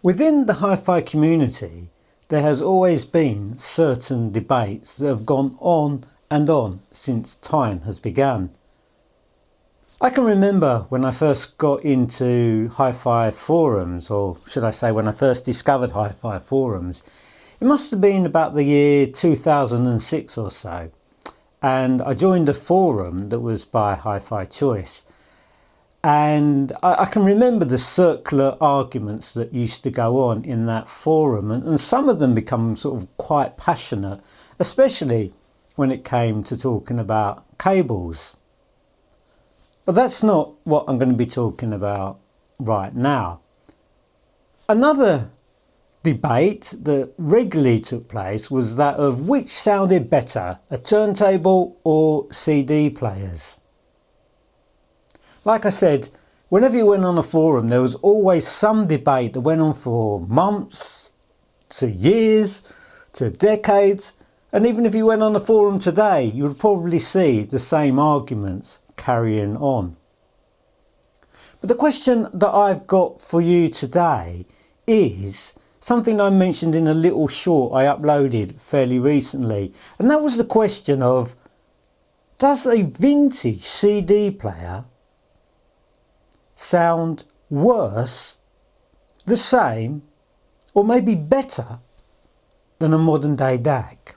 Within the hi-fi community, there has always been certain debates that have gone on and on since time has begun. I can remember when I first got into hi-fi forums, or should I say when I first discovered hi-fi forums. It must have been about the year 2006 or so, and I joined a forum that was by Hi-Fi Choice. And I can remember the circular arguments that used to go on in that forum, and some of them become sort of quite passionate, especially when it came to talking about cables. But that's not what I'm going to be talking about right now. Another debate that regularly took place was that of which sounded better, a turntable or CD players. Like I said, whenever you went on a forum, there was always some debate that went on for months, to years, to decades. And even if you went on a forum today, you would probably see the same arguments carrying on. But the question that I've got for you today is something I mentioned in a little short I uploaded fairly recently. And that was the question of, does a vintage CD player sound worse, the same, or maybe better than a modern day DAC?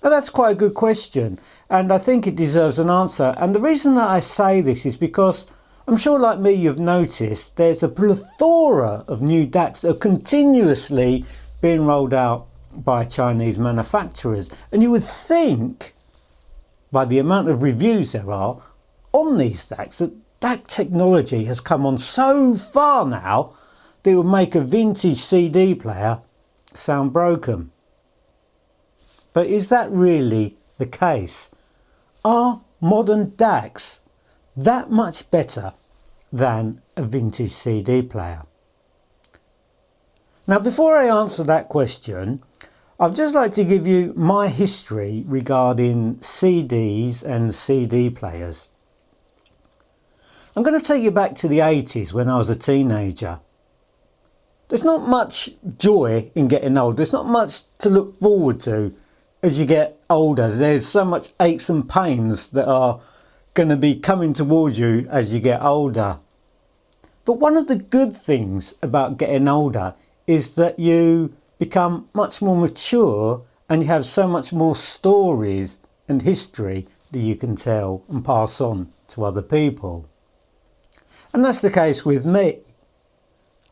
Now that's quite a good question, and I think it deserves an answer. And the reason that I say this is because I'm sure, like me, you've noticed there's a plethora of new DACs that are continuously being rolled out by Chinese manufacturers. And you would think, by the amount of reviews there are on these DACs, that DAC technology has come on so far now that it would make a vintage CD player sound broken. But is that really the case? Are modern DACs that much better than a vintage CD player? Now, before I answer that question, I'd just like to give you my history regarding CDs and CD players. I'm going to take you back to the 80s when I was a teenager. There's not much joy in getting old. There's not much to look forward to as you get older. There's so much aches and pains that are going to be coming towards you as you get older. But one of the good things about getting older is that you become much more mature and you have so much more stories and history that you can tell and pass on to other people. And that's the case with me.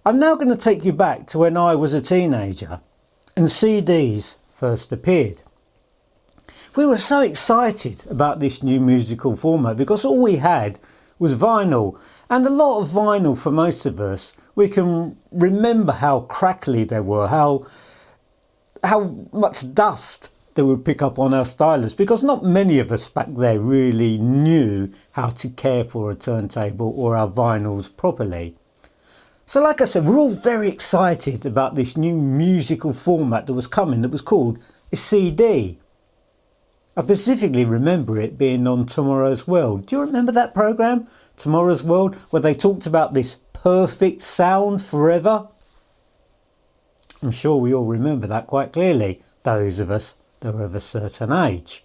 I'm now going to take you back to when I was a teenager and CDs first appeared. We were so excited about this new musical format because all we had was vinyl, and a lot of vinyl for most of us. We can remember how crackly they were, how much dust they would pick up on our stylus, because not many of us back there really knew how to care for a turntable or our vinyls properly. So like I said, we're all very excited about this new musical format that was coming that was called a CD. I specifically remember it being on Tomorrow's World. Do you remember that programme, Tomorrow's World, where they talked about this perfect sound forever? I'm sure we all remember that quite clearly, those of us that are of a certain age.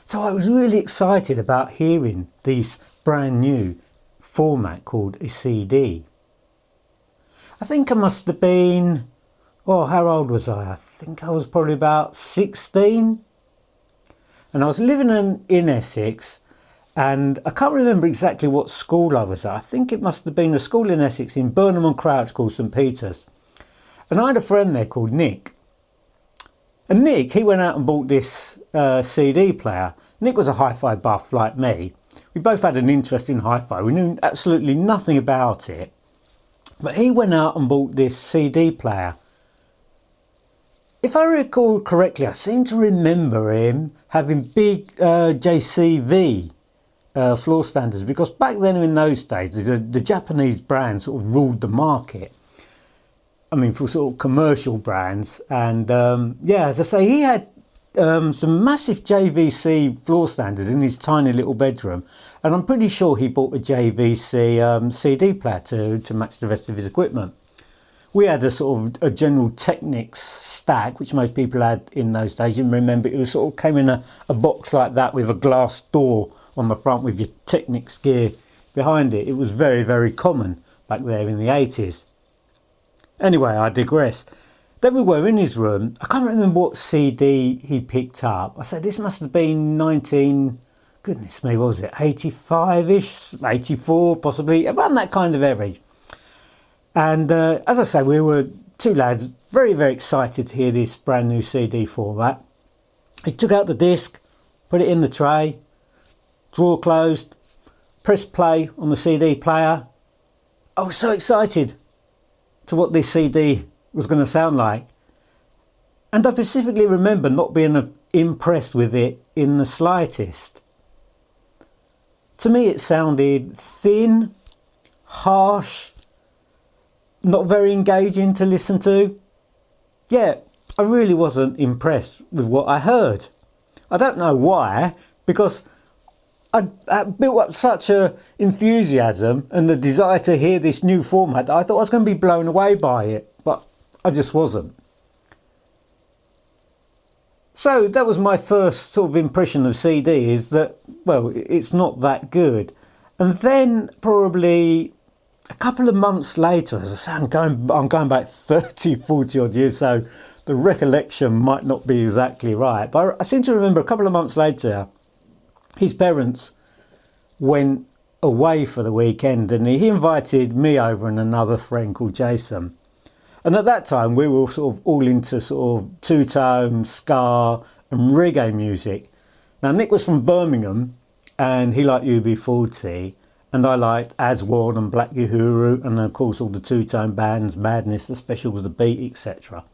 So I was really excited about hearing this brand new format called a CD. I think I must have been, how old was I? I think I was probably about 16. And I was living in Essex, and I can't remember exactly what school I was at. I think it must have been a school in Essex in Burnham on Crouch called St Peter's. And I had a friend there called Nick. And Nick, he went out and bought this CD player. Nick was a hi-fi buff like me. We both had an interest in hi-fi. We knew absolutely nothing about it. But he went out and bought this CD player. If I recall correctly, I seem to remember him having big JCV floor standards, because back then in those days the Japanese brands sort of ruled the market. I mean, for sort of commercial brands. And yeah, as I say, he had some massive JVC floor standers in his tiny little bedroom, and I'm pretty sure he bought a JVC CD player to match the rest of his equipment. We had a sort of a general Technics stack, which most people had in those days. You remember it was sort of came in a box like that with a glass door on the front with your Technics gear behind it. It was very, very common back there in the 80s. Anyway, I digress. Then we were in his room. I can't remember what CD he picked up. I said this must have been 19, goodness me, what was it, 85-ish, 84 possibly, around that kind of area. And as I say, we were two lads very, very excited to hear this brand new CD format. He took out the disc, put it in the tray, drawer closed, pressed play on the CD player. I was so excited to what this CD was going to sound like. And I specifically remember not being impressed with it in the slightest. To me it sounded thin, harsh, not very engaging to listen to. Yeah, I really wasn't impressed with what I heard. I don't know why, because I built up such a enthusiasm and the desire to hear this new format that I thought I was going to be blown away by it, but I just wasn't. So that was my first sort of impression of CD, is that, well, it's not that good. And then probably a couple of months later, as I say, I'm going back 30, 40 odd years, so the recollection might not be exactly right. But I seem to remember a couple of months later, his parents went away for the weekend and he invited me over and another friend called Jason. And at that time, we were sort of all into sort of two-tone, ska and reggae music. Now, Nick was from Birmingham and he liked UB40. And I liked Aswad and Black Uhuru, and of course all the two-tone bands, Madness, The Specials, The Beat, etc.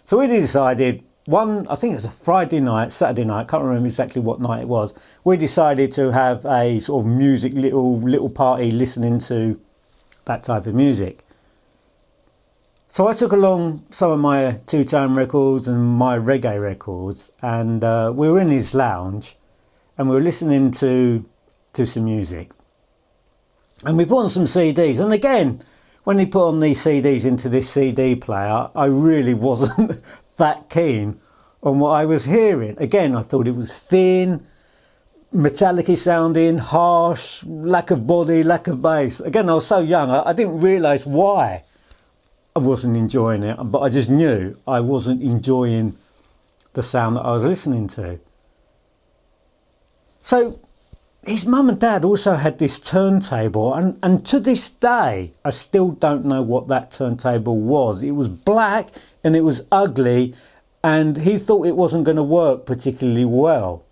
So we decided, I think it was a Friday night, Saturday night, can't remember exactly what night it was, we decided to have a sort of music, little party listening to that type of music. So I took along some of my two-tone records and my reggae records, and we were in his lounge and we were listening to some music. And we put on some CDs, and again, when he put on these CDs into this CD player, I really wasn't that keen on what I was hearing. Again, I thought it was thin, metallic-y sounding, harsh, lack of body, lack of bass. Again, I was so young, I didn't realise why I wasn't enjoying it, but I just knew I wasn't enjoying the sound that I was listening to. So his mum and dad also had this turntable, and to this day I still don't know what that turntable was. It was black and it was ugly, and he thought it wasn't going to work particularly well.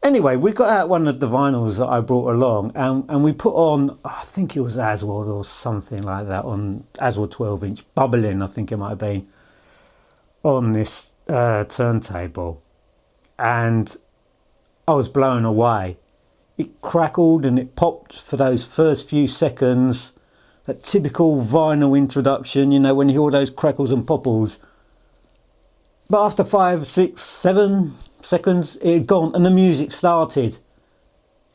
Anyway, we got out one of the vinyls that I brought along, and we put on, I think it was Aswad or something like that, on Aswad 12-inch, bubbling I think it might have been, on this turntable, and I was blown away. It crackled and it popped for those first few seconds. That typical vinyl introduction, you know, when you hear all those crackles and popples. But after 5, 6, 7 seconds, it had gone and the music started.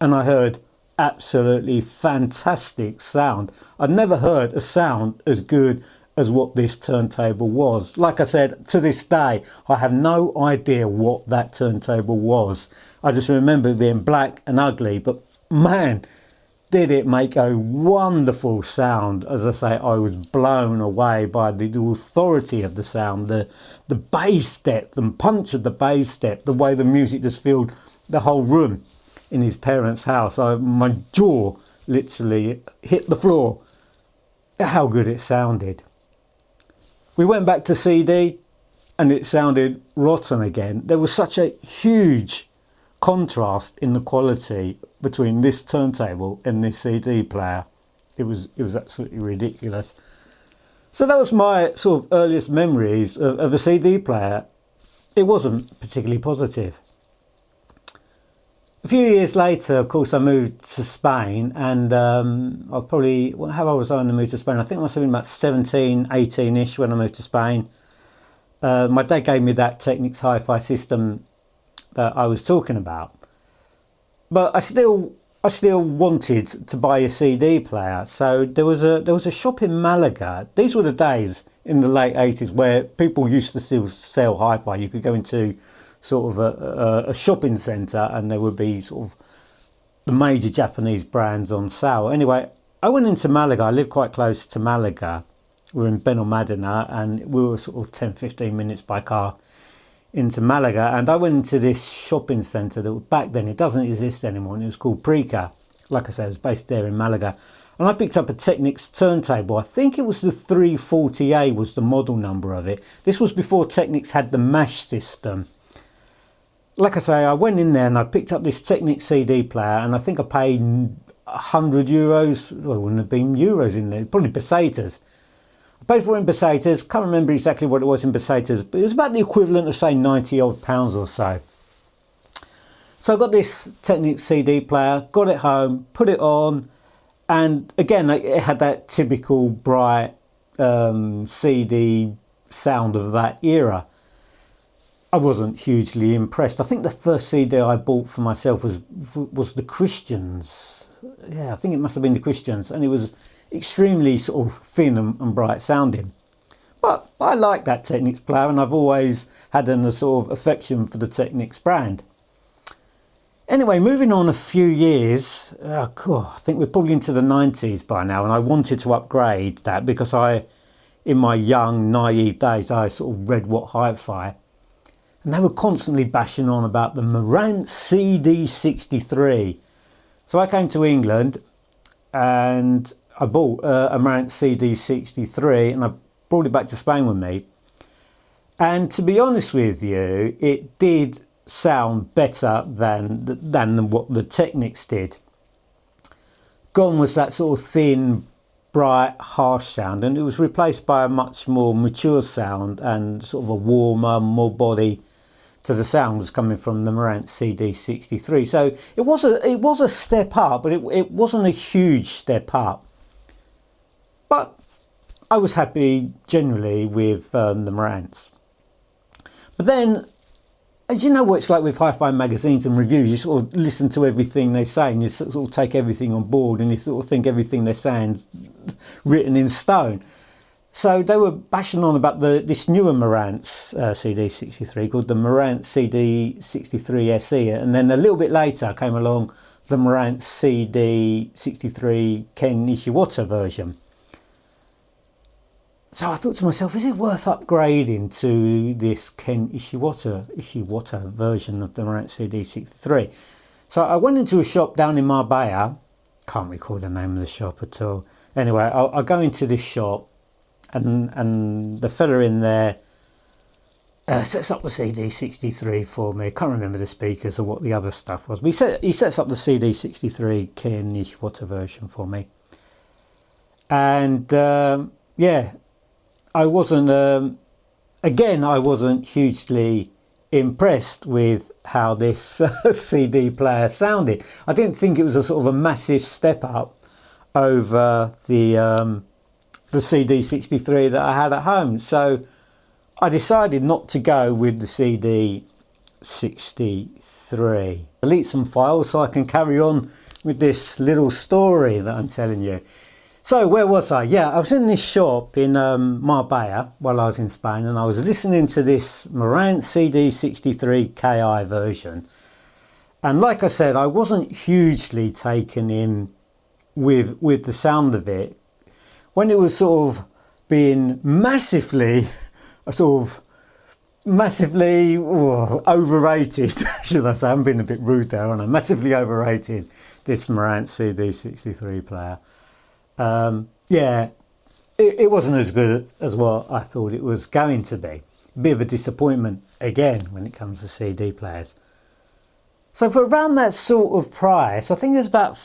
And I heard absolutely fantastic sound. I'd never heard a sound as good as what this turntable was. Like I said, to this day, I have no idea what that turntable was. I just remember it being black and ugly, but man, did it make a wonderful sound. As I say, I was blown away by the authority of the sound, the bass depth and punch of the bass depth, the way the music just filled the whole room in his parents' house. My jaw literally hit the floor. How good it sounded. We went back to CD and it sounded rotten again. There was such a huge contrast in the quality between this turntable and this CD player. It was absolutely ridiculous. So that was my sort of earliest memories of a CD player. It wasn't particularly positive. A few years later, of course, I moved to Spain, and I was probably, how old was I when I moved to Spain? I think I must have been about 17, 18-ish when I moved to Spain. my dad gave me that Technics HiFi system that I was talking about. But I still wanted to buy a CD player. So there was a shop in Malaga. These were the days in the late 80s where people used to still sell hi-fi. You could go into sort of a shopping centre and there would be sort of the major Japanese brands on sale. Anyway, I went into Malaga. I live quite close to Malaga. We're in Benalmádena and we were sort of 10-15 minutes by car into Malaga, and I went into this shopping centre that back then, it doesn't exist anymore, and it was called Prica. Like I said, it was based there in Malaga. And I picked up a Technics turntable. I think it was the 340A was the model number of it. This was before Technics had the MASH system. Like I say, I went in there and I picked up this Technics CD player, and I think I paid €100. Well, it wouldn't have been euros in there, probably pesetas. I paid for it in pesetas. Can't remember exactly what it was in pesetas, but it was about the equivalent of, say, 90 odd pounds or so. So I got this Technics CD player, got it home, put it on, and again, it had that typical bright CD sound of that era. I wasn't hugely impressed. I think the first CD I bought for myself was the Christians. Yeah, I think it must have been the Christians, and it was extremely sort of thin and bright sounding. But I like that Technics player, and I've always had a sort of affection for the Technics brand. Anyway, moving on a few years, I think we're probably into the 90s by now, and I wanted to upgrade that because in my young, naive days, I sort of read what HiFi, and they were constantly bashing on about the Marantz CD63. So I came to England and I bought a Marantz CD63 and I brought it back to Spain with me. And to be honest with you, it did sound better than what the Technics did. Gone was that sort of thin, bright, harsh sound, and it was replaced by a much more mature sound and sort of a warmer, more body to the sound was coming from the Marantz CD63. So it was a step up, but it wasn't a huge step up. But I was happy generally with the Marantz. But then, as you know what it's like with hi-fi magazines and reviews, you sort of listen to everything they say and you sort of take everything on board and you sort of think everything they're saying's written in stone. So they were bashing on about this newer Marantz CD63 called the Marantz CD63 SE, and then a little bit later came along the Marantz CD63 Ken Nishiwata version. So I thought to myself, is it worth upgrading to this Ken Nishiwata version of the Marantz CD63? So I went into a shop down in Marbella. Can't recall the name of the shop at all. Anyway, I go into this shop and the fella in there sets up the CD63 for me. Can't remember the speakers or what the other stuff was, but he sets up the CD63 Ken Nishiwata version for me. And yeah, I wasn't hugely impressed with how this CD player sounded. I didn't think it was a sort of a massive step up over the CD63 that I had at home. So I decided not to go with the CD63. Delete some files so I can carry on with this little story that I'm telling you. So where was I? Yeah, I was in this shop in Marbella while I was in Spain, and I was listening to this Marantz CD63 Ki version. And like I said, I wasn't hugely taken in with the sound of it. When it was sort of being massively overrated, should I say? I'm being a bit rude there, aren't I? Massively overrated, this Marantz CD63 player. Yeah, it wasn't as good as what I thought it was going to be. A bit of a disappointment again when it comes to CD players. So for around that sort of price, I think it's about,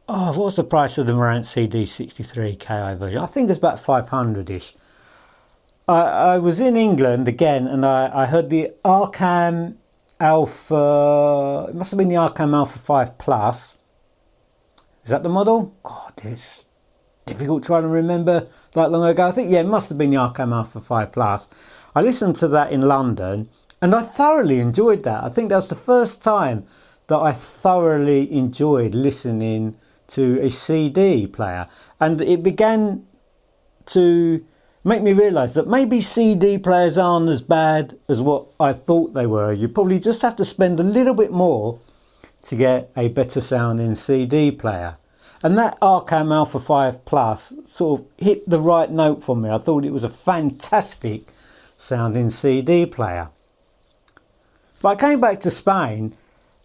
what was the price of the Marantz CD63 Ki version? I think it's about 500-ish. I was in England again, and I heard the Arcam Alpha, it must have been the Arcam Alpha 5 Plus. Is that the model? God, difficult trying to remember that long ago. I think, yeah, it must have been the Arcam Alpha 5 Plus. I listened to that in London and I thoroughly enjoyed that. I think that was the first time that I thoroughly enjoyed listening to a CD player. And it began to make me realise that maybe CD players aren't as bad as what I thought they were. You probably just have to spend a little bit more to get a better sounding CD player. And that Arcam Alpha 5 Plus sort of hit the right note for me. I thought it was a fantastic sounding CD player. But I came back to Spain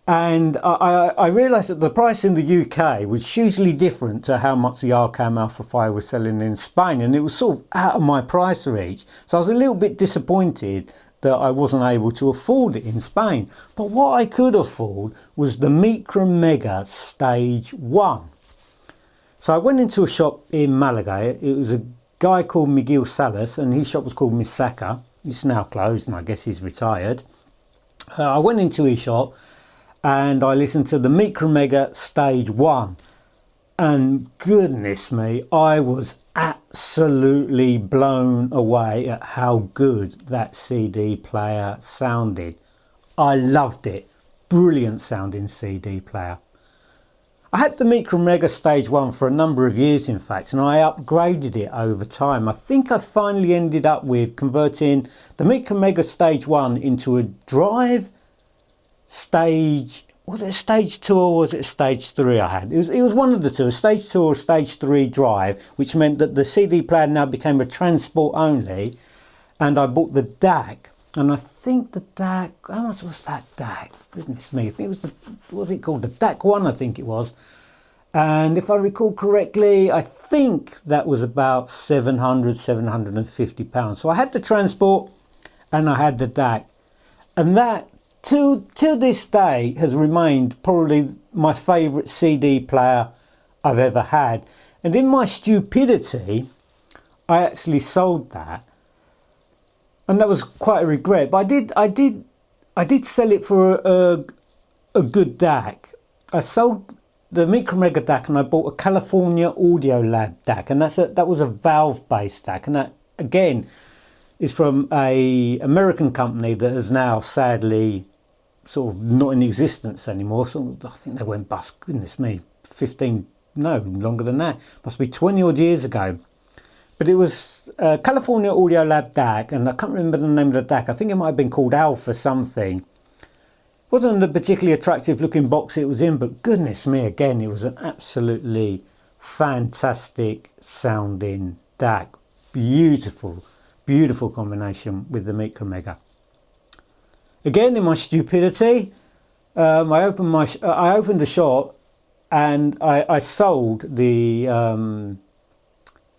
and I realised that the price in the UK was hugely different to how much the Arcam Alpha 5 was selling in Spain, and it was sort of out of my price reach. So I was a little bit disappointed that I wasn't able to afford it in Spain. But what I could afford was the Micro Mega Stage 1. So I went into a shop in Malaga. It was a guy called Miguel Salas and his shop was called Misaka. It's now closed and I guess he's retired. I went into his shop and I listened to the Micro Mega Stage 1 and goodness me, I was absolutely blown away at how good that CD player sounded. I loved it. Brilliant sounding CD player. I had the Micro Mega Stage 1 for a number of years in fact, and I upgraded it over time. I think I finally ended up with converting the Micro Mega Stage 1 into a drive stage, was it a stage 2 or was it a stage 3 I had? It was one of the two, a stage 2 or stage 3 drive, which meant that the CD player now became a transport only, and I bought the DAC. And I think the DAC, how much was that DAC? Goodness me, I think it was what was it called? The DAC 1, I think it was. And if I recall correctly, I think that was about £750. So I had the transport and I had the DAC. And that, to this day, has remained probably my favourite CD player I've ever had. And in my stupidity, I actually sold that. And that was quite a regret, but I did sell it for a good DAC. I sold the Micro Mega DAC and I bought a California Audio Lab DAC, and that was a valve-based DAC, and that again is from a American company that has now sadly sort of not in existence anymore. So I think they went bust. Goodness me, longer than that. Must be 20 odd years ago. But it was California Audio Lab DAC, and I can't remember the name of the DAC. I think it might have been called Alpha something. Wasn't a particularly attractive looking box it was in, but goodness me, again, it was an absolutely fantastic sounding DAC. Beautiful, beautiful combination with the Micro Mega. Again, in my stupidity, I opened the shop and I sold the.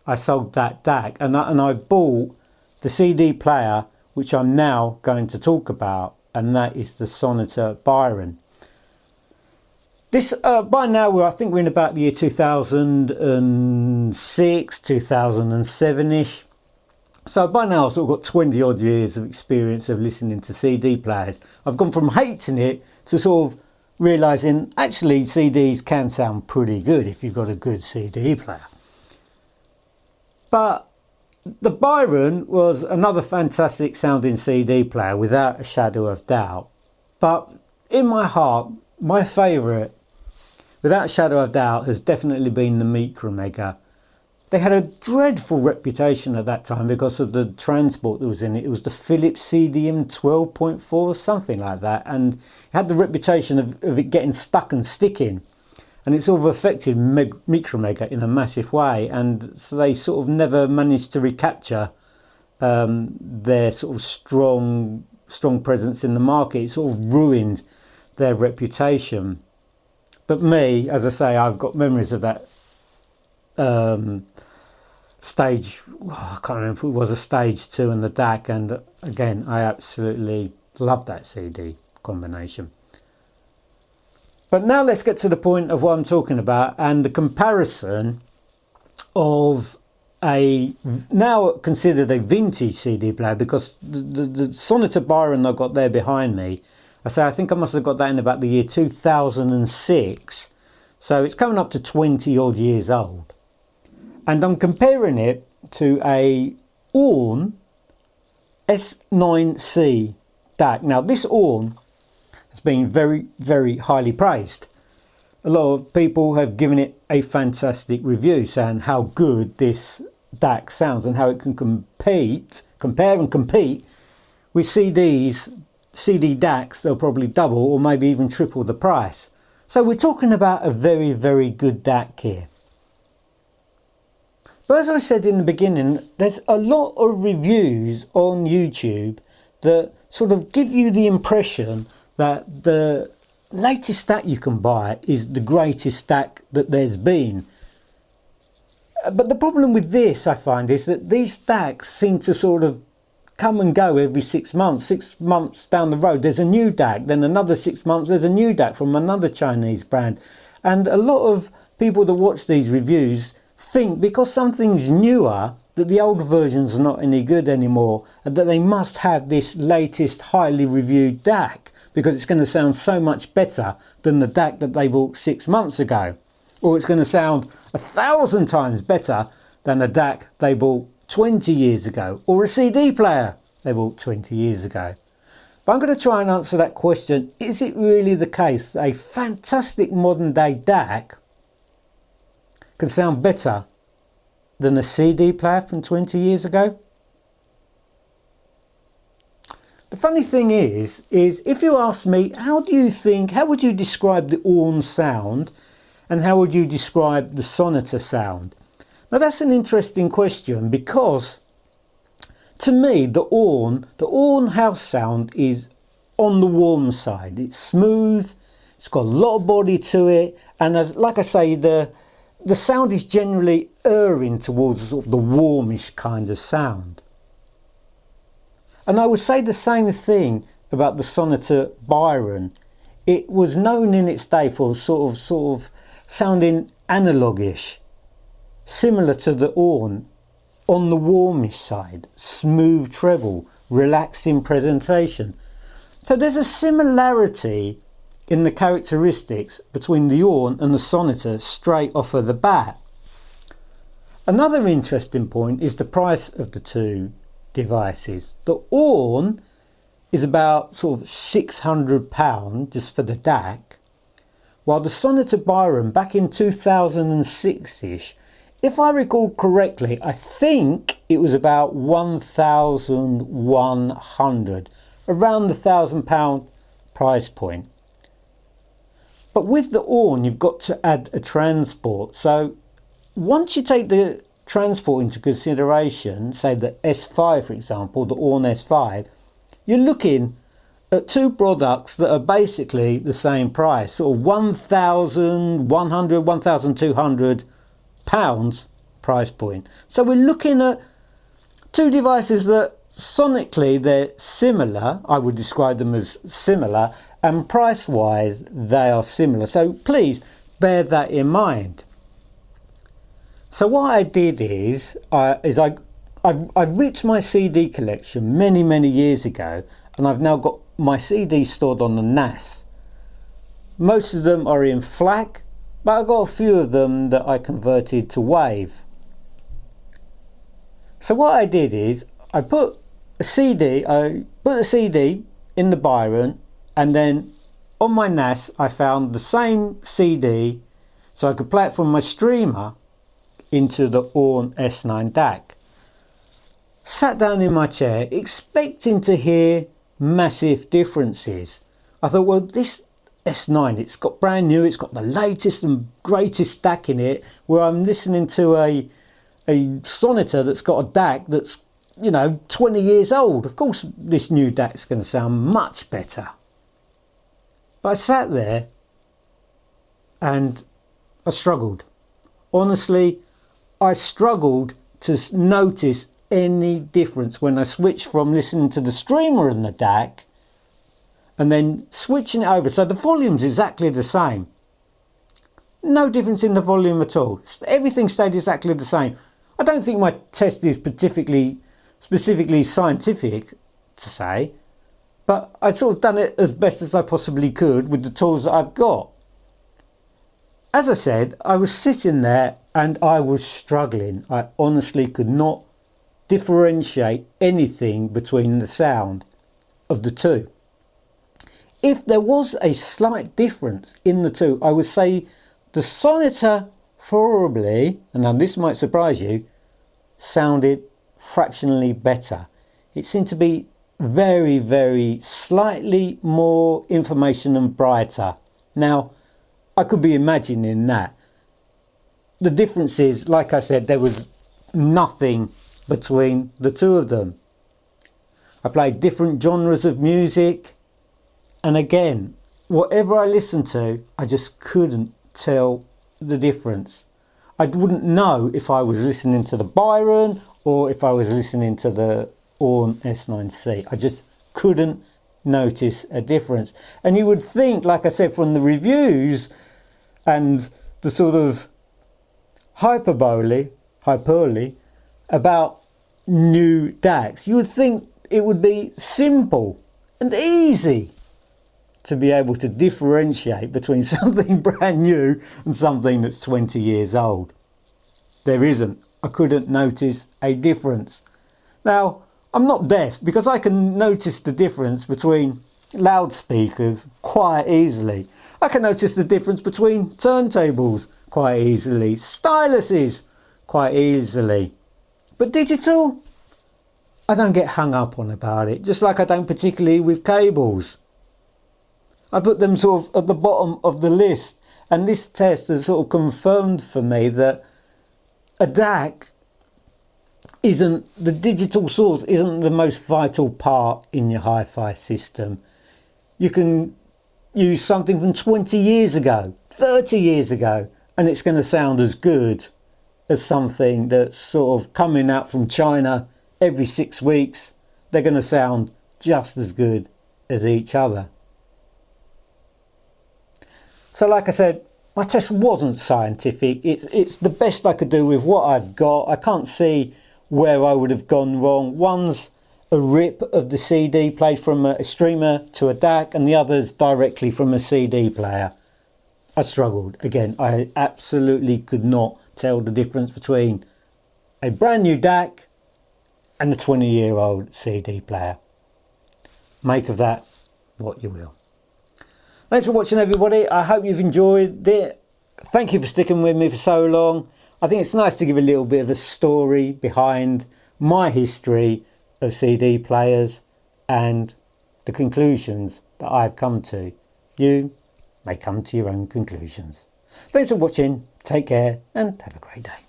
I sold that DAC and I bought the CD player which I'm now going to talk about, and that is the Sonata Byron. This by now I think we're in about the year 2006, 2007ish. So by now I've sort of got 20 odd years of experience of listening to CD players. I've gone from hating it to sort of realising actually CDs can sound pretty good if you've got a good CD player. But the Byron was another fantastic sounding CD player without a shadow of doubt. But in my heart, my favourite, without a shadow of doubt, has definitely been the Micro Mega. They had a dreadful reputation at that time because of the transport that was in it. It was the Philips CDM 12.4 or something like that. And it had the reputation of it getting stuck and sticking. And it sort of affected Micro Mega in a massive way, and so they sort of never managed to recapture their sort of strong presence in the market. It sort of ruined their reputation. But me, as I say, I've got memories of that stage. I can't remember if it was a stage 2 and the DAC, and again, I absolutely love that CD combination. But now let's get to the point of what I'm talking about and the comparison of a now considered a vintage CD player, because the Sonata Byron I've got there behind me, I think I must have got that in about the year 2006. So it's coming up to 20 odd years old. and I'm comparing it to a Orn S9C DAC. Now this Orn has been very, very highly praised. A lot of people have given it a fantastic review saying how good this DAC sounds and how it can compare and compete with CD DACs. They'll probably double or maybe even triple the price. So we're talking about a very, very good DAC here. But as I said in the beginning, there's a lot of reviews on YouTube that sort of give you the impression that the latest DAC you can buy is the greatest DAC that there's been. But the problem with this, I find, is that these DACs seem to sort of come and go every 6 months. 6 months down the road there's a new DAC, then another 6 months there's a new DAC from another Chinese brand. And a lot of people that watch these reviews think because something's newer that the old version's not any good anymore, and that they must have this latest highly reviewed DAC because it's going to sound so much better than the DAC that they bought 6 months ago. Or it's going to sound 1,000 times better than a DAC they bought 20 years ago, or a CD player they bought 20 years ago. But I'm going to try and answer that question. Is it really the case that a fantastic modern day DAC can sound better than a CD player from 20 years ago? The funny thing is if you ask me, how would you describe the Orn sound and how would you describe the Sonata sound? Now that's an interesting question, because to me the Orn house sound is on the warm side. It's smooth, it's got a lot of body to it, and like I say, the sound is generally erring towards sort of the warmish kind of sound. And I would say the same thing about the Sonata Byron. It was known in its day for sort of sounding analogue-ish, similar to the Orn, on the warmish side, smooth treble, relaxing presentation. So there's a similarity in the characteristics between the Orn and the Sonata straight off of the bat. Another interesting point is the price of the two devices. The Orn is about sort of £600 just for the DAC, while the Sonata Byron back in 2006-ish, if I recall correctly, I think it was about 1,100, around the £1,000 price point. But with the Orn you've got to add a transport. So once you take the transport into consideration, say the S5 for example, the Orn S5, you're looking at two products that are basically the same price, sort of £1,100, £1,200 price point. So we're looking at two devices that sonically they're similar. I would describe them as similar, and price wise they are similar. So please bear that in mind. So what I did is I ripped my CD collection many years ago, and I've now got my CDs stored on the NAS. Most of them are in FLAC, but I've got a few of them that I converted to WAVE. So what I did is I put a CD in the Byron, and then on my NAS I found the same CD so I could play it from my streamer into the Orn S9 DAC. Sat down in my chair expecting to hear massive differences. I thought, well, this S9, it's got brand new, it's got the latest and greatest DAC in it, where I'm listening to a Sonata that's got a DAC that's, 20 years old. Of course this new DAC's going to sound much better. But I sat there and I struggled. Honestly, I struggled to notice any difference when I switched from listening to the streamer and the DAC and then switching it over. So the volume's exactly the same. No difference in the volume at all. Everything stayed exactly the same. I don't think my test is specifically scientific to say, but I'd sort of done it as best as I possibly could with the tools that I've got. As I said, I was sitting there and I was struggling. I honestly could not differentiate anything between the sound of the two. If there was a slight difference in the two, I would say the Sonata probably, and now this might surprise you, sounded fractionally better. It seemed to be very, very slightly more information and brighter. Now, I could be imagining that. The difference is, like I said, there was nothing between the two of them. I played different genres of music, and again, whatever I listened to, I just couldn't tell the difference. I wouldn't know if I was listening to the Byron or if I was listening to the Orn S9C. I just couldn't notice a difference. And you would think, like I said, from the reviews and the sort of hyperbole about new DACs, you would think it would be simple and easy to be able to differentiate between something brand new and something that's 20 years old. There isn't. I couldn't notice a difference. Now, I'm not deaf because I can notice the difference between loudspeakers quite easily. I can notice the difference between turntables quite easily, styluses quite easily. But digital, I don't get hung up on about it, just like I don't particularly with cables. I put them sort of at the bottom of the list, and this test has sort of confirmed for me that a DAC isn't, the digital source isn't the most vital part in your hi-fi system. You can use something from 20 years ago, 30 years ago, and it's going to sound as good as something that's sort of coming out from China every 6 weeks. They're going to sound just as good as each other. So like I said, my test wasn't scientific. It's the best I could do with what I've got. I can't see where I would have gone wrong. One's a rip of the CD played from a streamer to a DAC, and the other's directly from a CD player. I struggled. Again, I absolutely could not tell the difference between a brand new DAC and a 20-year-old CD player. Make of that what you will. Thanks for watching, everybody. I hope you've enjoyed it. Thank you for sticking with me for so long. I think it's nice to give a little bit of a story behind my history of CD players and the conclusions that I've come to. You may come to your own conclusions. Thanks for watching. Take care and have a great day.